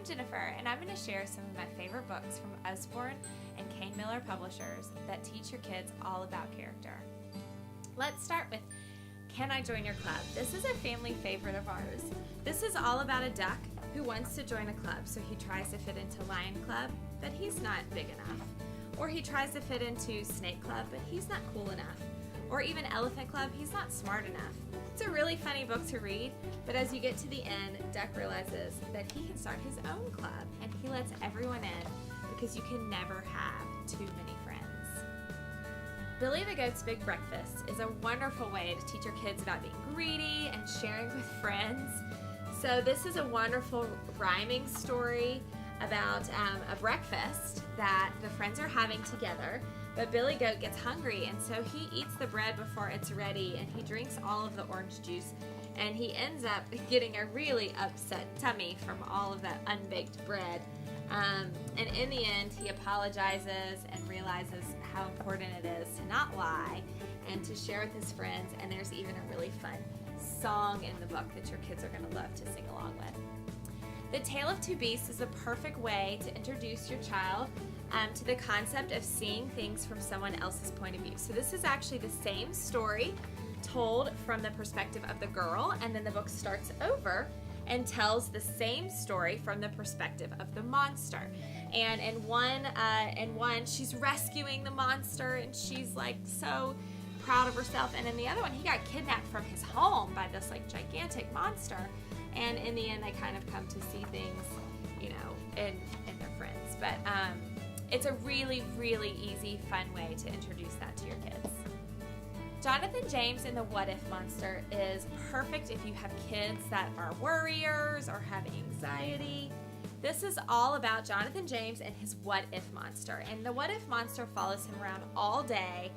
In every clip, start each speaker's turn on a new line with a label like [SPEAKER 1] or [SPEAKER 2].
[SPEAKER 1] I'm Jennifer, and I'm going to share some of my favorite books from Usborne and Kane Miller publishers that teach your kids all about character. Let's start with Can I Join Your Club? This is a family favorite of ours. This is all about a duck who wants to join a club, so he tries to fit into Lion Club, but he's not big enough. Or he tries to fit into Snake Club, but he's not cool enough. Or even Elephant Club, he's not smart enough. It's a really funny book to read, but as you get to the end, Duck realizes that he can start his own club, and he lets everyone in because you can never have too many friends. Billy the Goat's Big Breakfast is a wonderful way to teach your kids about being greedy and sharing with friends. So this is a wonderful rhyming story about a breakfast that the friends are having together. But Billy Goat gets hungry, and so he eats the bread before it's ready, and he drinks all of the orange juice, and he ends up getting a really upset tummy from all of that unbaked bread. And in the end, he apologizes and realizes how important it is to not lie and to share with his friends, and there's even a really fun song in the book that your kids are going to love to sing along with. The Tale of Two Beasts is a perfect way to introduce your child to the concept of seeing things from someone else's point of view. So this is actually the same story told from the perspective of the girl, and then the book starts over and tells the same story from the perspective of the monster. And in one, she's rescuing the monster, and she's like so proud of herself. And in the other one, he got kidnapped from his home by this like gigantic monster. And in the end, they kind of come to see things, you know, in their friends. But it's a really, really easy, fun way to introduce that to your kids. Jonathan James and the What If Monster is perfect if you have kids that are worriers or have anxiety. This is all about Jonathan James and his What If Monster. And the What If Monster follows him around all day,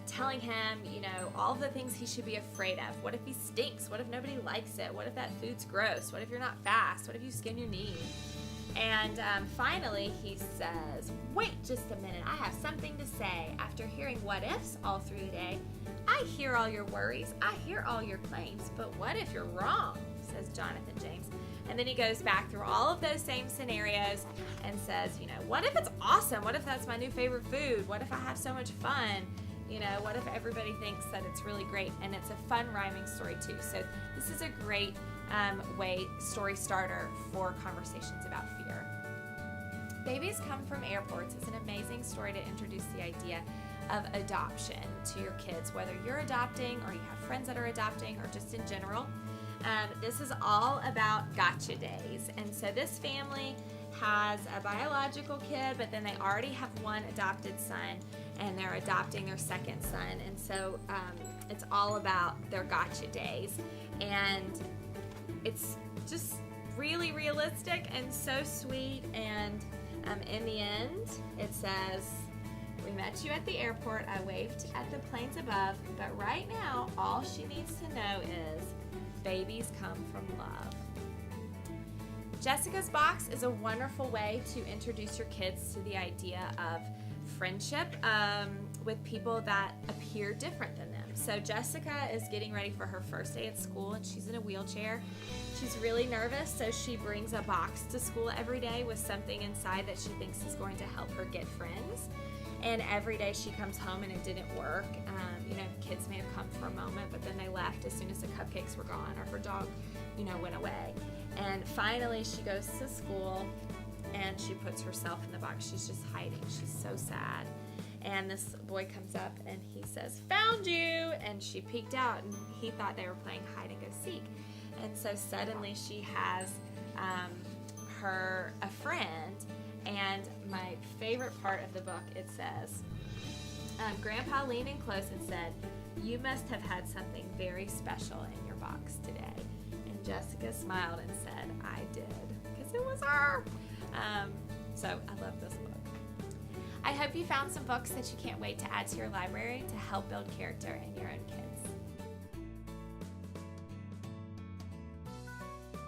[SPEAKER 1] telling him, you know, all the things he should be afraid of. What if he stinks? What if nobody likes it? What if that food's gross? What if you're not fast? What if you skin your knee? And finally, he says, wait just a minute, I have something to say. After hearing what ifs all through the day, I hear all your worries, I hear all your claims, but what if you're wrong, says Jonathan James. And then he goes back through all of those same scenarios and says, you know, what if it's awesome? What if that's my new favorite food? What if I have so much fun? You know, what if everybody thinks that it's really great? And it's a fun rhyming story too. So this is a great story starter for conversations about fear. Babies Come from Airports is an amazing story to introduce the idea of adoption to your kids, whether you're adopting or you have friends that are adopting or just in general. This is all about gotcha days. And so this family has a biological kid, but then they already have one adopted son, and they're adopting their second son. And so it's all about their gotcha days. And it's just really realistic and so sweet. And in the end, it says, we met you at the airport, I waved at the planes above, but right now, all she needs to know is babies come from love. Jessica's Box is a wonderful way to introduce your kids to the idea of friendship with people that appear different than them. So Jessica is getting ready for her first day at school, and she's in a wheelchair. She's really nervous, so she brings a box to school every day with something inside that she thinks is going to help her get friends. And every day she comes home and it didn't work. You know, kids may have come for a moment, but then they left as soon as the cupcakes were gone, or her dog, you know, went away. And finally she goes to school and she puts herself in the box. She's just hiding. She's so sad. And this boy comes up and he says, found you! And she peeked out, and he thought they were playing hide and go seek. And so suddenly she has a friend. And my favorite part of the book, it says, Grandpa leaned in close and said, you must have had something very special in your box today. And Jessica smiled and said, I did, because it was her. So I love this book. I hope you found some books that you can't wait to add to your library to help build character in your own kids.